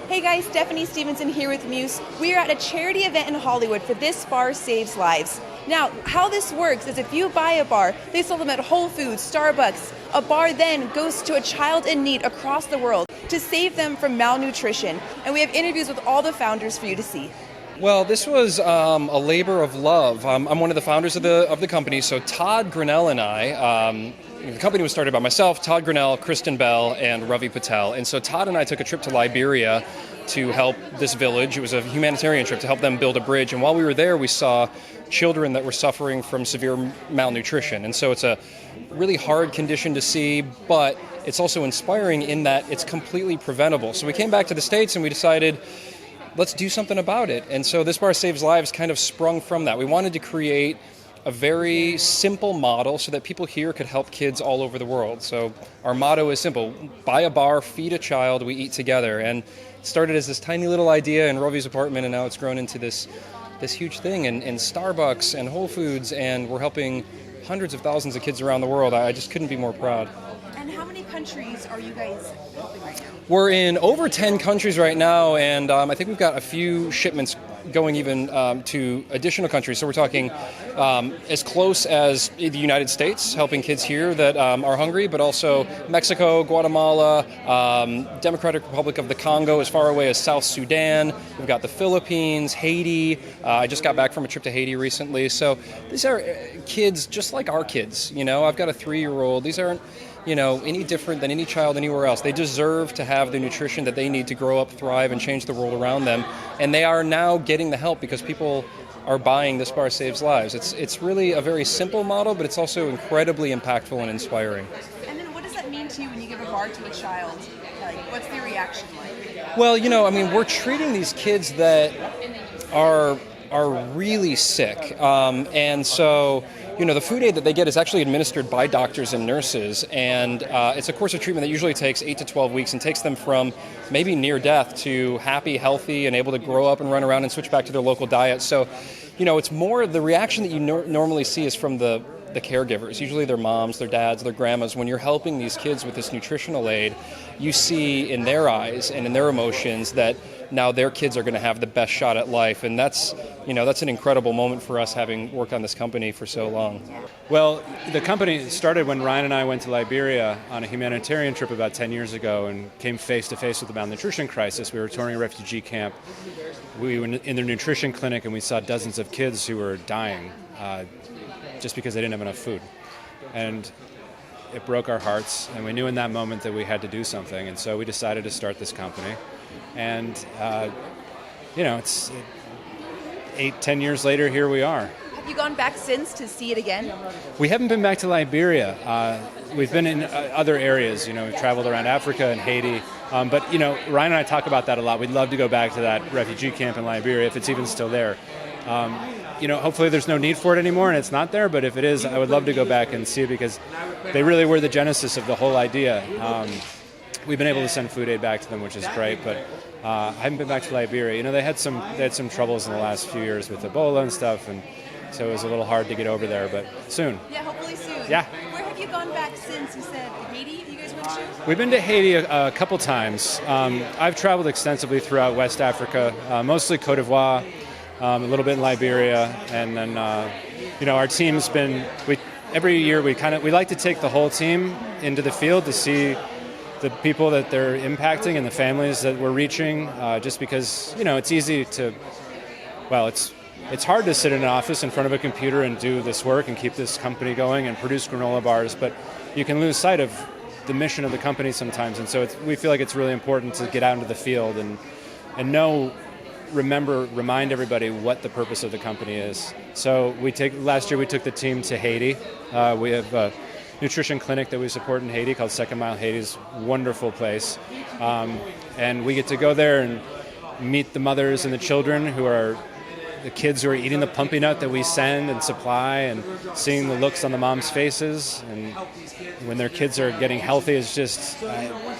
Hey guys, Stephanie Stevenson here with MUSE. We are at a charity event in Hollywood for This Bar Saves Lives. Now, how this works is if you buy a bar, they sell them at Whole Foods, Starbucks. A bar then goes to a child in need across the world to save them from malnutrition. And we have interviews with all the founders for you to see. Well, this was a labor of love. I'm one of the founders of the company, so Todd Grinnell and I, the company was started by myself, Todd Grinnell, Kristen Bell, and Ravi Patel. And so Todd and I took a trip to Liberia to help this village. It was a humanitarian trip to help them build a bridge. And while we were there, we saw children that were suffering from severe malnutrition. And so it's a really hard condition to see, but it's also inspiring in that it's completely preventable. So we came back to the States and we decided, let's do something about it. And so This Bar Saves Lives kind of sprung from that. We wanted to create a very simple model so that people here could help kids all over the world. So our motto is simple: buy a bar, feed a child, we eat together. And it started as this tiny little idea in Ravi's apartment, and now it's grown into this huge thing in Starbucks and Whole Foods, and we're helping hundreds of thousands of kids around the world. I just couldn't be more proud. And how many countries are you guys helping right now? We're in over 10 countries right now, and I think we've got a few shipments going even to additional countries. So we're talking as close as the United States, helping kids here that are hungry, but also Mexico, Guatemala, Democratic Republic of the Congo, as far away as South Sudan. We've got the Philippines, Haiti. I just got back from a trip to Haiti recently. So these are kids just like our kids. You know, I've got a 3-year-old. These aren't, you know, any different than any child anywhere else. They deserve to have the nutrition that they need to grow up, thrive, and change the world around them. And they are now getting the help because people are buying This Bar Saves Lives. It's really a very simple model, but it's also incredibly impactful and inspiring. And then what does that mean to you when you give a bar to a child? Like, what's their reaction like? Well, you know, I mean, we're treating these kids that are really sick. And so, you know, the food aid that they get is actually administered by doctors and nurses, and it's a course of treatment that usually takes 8 to 12 weeks and takes them from maybe near death to happy, healthy, and able to grow up and run around and switch back to their local diet. So, you know, it's more the reaction that you normally see is from the caregivers, usually their moms, their dads, their grandmas. When you're helping these kids with this nutritional aid, you see in their eyes and in their emotions that now their kids are going to have the best shot at life. And that's, you know, that's an incredible moment for us, having worked on this company for so long. Well, the company started when Ryan and I went to Liberia on a humanitarian trip about 10 years ago and came face to face with the malnutrition crisis. We were touring a refugee camp. We were in their nutrition clinic, and we saw dozens of kids who were dying just because they didn't have enough food. And it broke our hearts, and we knew in that moment that we had to do something, and so we decided to start this company. And, you know, it's 8-10 years later, here we are. Have you gone back since to see it again? We haven't been back to Liberia. We've been in other areas. You know, we've traveled around Africa and Haiti. But, you know, Ryan and I talk about that a lot. We'd love to go back to that refugee camp in Liberia if it's even still there. You know, hopefully there's no need for it anymore and it's not there, but if it is, I would love to go back and see it because they really were the genesis of the whole idea. We've been able to send food aid back to them, which is great, but I haven't been back to Liberia. You know, they had some troubles in the last few years with Ebola and stuff, and so it was a little hard to get over there, but soon. Yeah, hopefully soon. Yeah. Where have you gone back since? You said Haiti you guys went to? We've been to Haiti a couple times. I've traveled extensively throughout West Africa, mostly Cote d'Ivoire, a little bit in Liberia, and then you know, our team's been. Every year we like to take the whole team into the field to see the people that they're impacting and the families that we're reaching. Just because, you know, it's easy to, well, it's hard to sit in an office in front of a computer and do this work and keep this company going and produce granola bars, but you can lose sight of the mission of the company sometimes, and so we feel like it's really important to get out into the field and remind everybody what the purpose of the company is. So last year we took the team to Haiti. We have a nutrition clinic that we support in Haiti called Second Mile Haiti's wonderful place. And we get to go there and meet the mothers and the children who are the kids who are eating the pumpy nut that we send and supply, and seeing the looks on the moms' faces, and when their kids are getting healthy is just,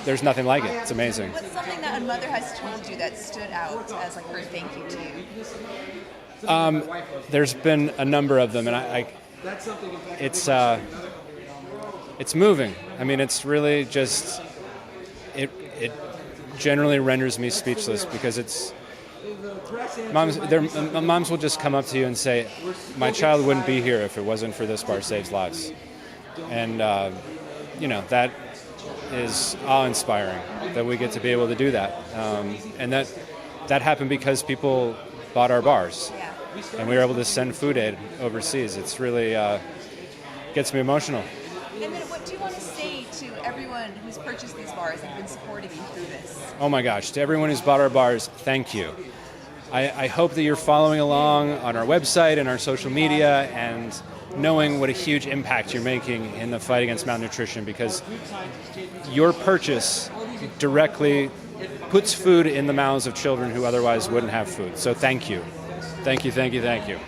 there's nothing like it. It's amazing. What's something that a mother has told you that stood out as like her thank you to you? There's been a number of them, and it's it's moving. I mean, it's really just, it generally renders me speechless, because it's, moms will just come up to you and say, my child wouldn't be here if it wasn't for this bar saves lives. And, that is awe-inspiring that we get to be able to do that. And that happened because people bought our bars. And we were able to send food aid overseas. It's really gets me emotional. And then what do you want to say to everyone who's purchased these bars and been supporting you through this? Oh my gosh, to everyone who's bought our bars, thank you. I hope that you're following along on our website and our social media and knowing what a huge impact you're making in the fight against malnutrition, because your purchase directly puts food in the mouths of children who otherwise wouldn't have food. So thank you. Thank you, thank you, thank you.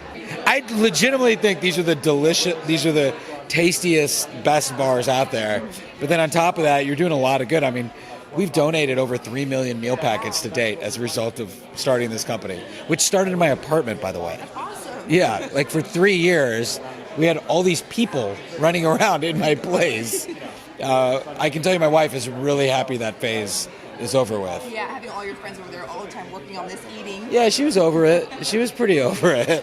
I legitimately think these are the tastiest, best bars out there. But then on top of that, you're doing a lot of good. I mean, we've donated over 3 million meal packets to date as a result of starting this company, which started in my apartment, by the way. Awesome. Yeah, like for 3 years, we had all these people running around in my place. I can tell you my wife is really happy that phase is over with. Yeah, having all your friends over there all the time working on this, eating. Yeah, she was over it. She was pretty over it.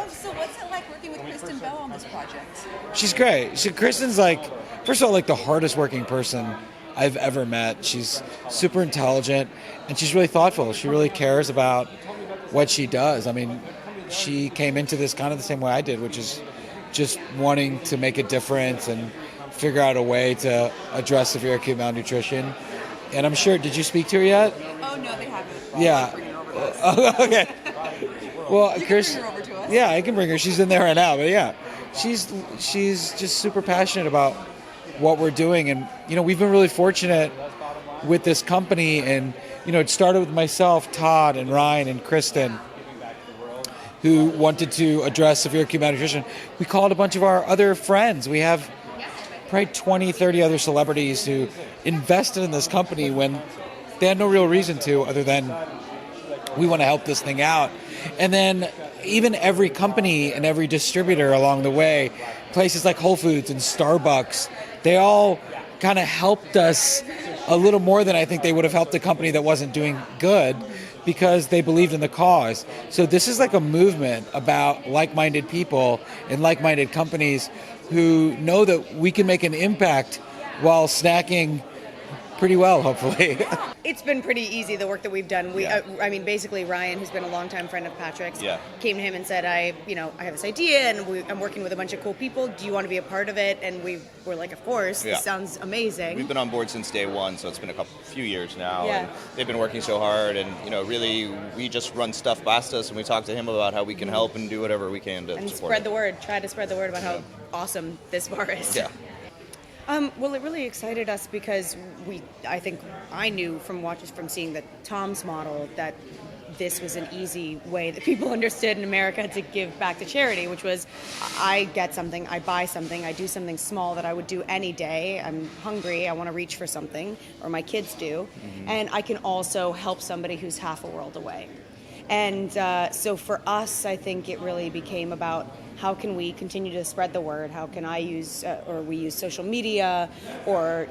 So what's it like working with Kristen Bell on this project? She's great. Kristen's like, first of all, like the hardest working person I've ever met. She's super intelligent, and she's really thoughtful. She really cares about what she does. I mean, she came into this kind of the same way I did, which is just wanting to make a difference and figure out a way to address severe acute malnutrition. And I'm sure, did you speak to her yet? Oh, no, they haven't. Yeah. Bring her over to us. Okay. Well, You Chris, can bring her over to us. yeah, I can bring her. She's in there right now. But yeah, she's just super passionate about what we're doing. And, we've been really fortunate with this company. And, it started with myself, Todd, and Ryan, and Kristen, who wanted to address severe acute malnutrition. We called a bunch of our other friends. We have probably 20, 30 other celebrities who invested in this company when they had no real reason to, other than we want to help this thing out. And then even every company and every distributor along the way, places like Whole Foods and Starbucks, they all kind of helped us a little more than I think they would have helped a company that wasn't doing good, because they believed in the cause. So this is like a movement about like-minded people and like-minded companies who know that we can make an impact while snacking pretty well, hopefully. It's been pretty easy, the work that we've done. Basically Ryan, who's been a longtime friend of Patrick's, came to him and said, I have this idea and I'm working with a bunch of cool people. Do you want to be a part of it? And we were like, of course, this sounds amazing. We've been on board since day one, so it's been few years now. Yeah. And they've been working so hard, and really we just run stuff past us, and we talk to him about how we can help and do whatever we can to and support spread it. the word. Try to spread the word about how awesome this bar is. Yeah. Well, it really excited us because I knew from seeing the Tom's model that this was an easy way that people understood in America to give back to charity, which was I get something, I buy something, I do something small that I would do any day. I'm hungry, I want to reach for something, or my kids do, and I can also help somebody who's half a world away. And so for us, I think it really became about how can we continue to spread the word? How can I use, or we use social media, or,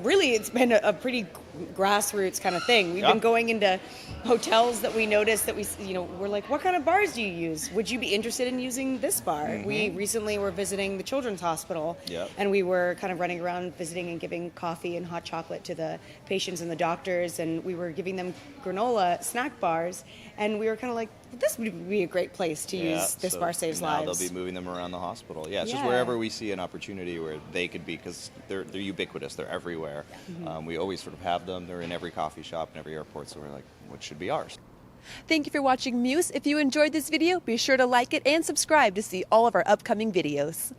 really it's been a pretty grassroots kind of thing. We've been going into hotels that we noticed that we're like, what kind of bars do you use? Would you be interested in using this bar? We recently were visiting the Children's Hospital, and we were kind of running around visiting and giving coffee and hot chocolate to the patients and the doctors, and we were giving them granola snack bars, and we were kind of like, this would be a great place to use this bar saves now lives. They'll be moving them around the hospital. Yeah, it's just wherever we see an opportunity where they could be, because they're ubiquitous, they're everywhere. We always sort of have them. They're in every coffee shop and every airport, so we're like, what should be ours? Thank you for watching Muse. If you enjoyed this video, be sure to like it and subscribe to see all of our upcoming videos.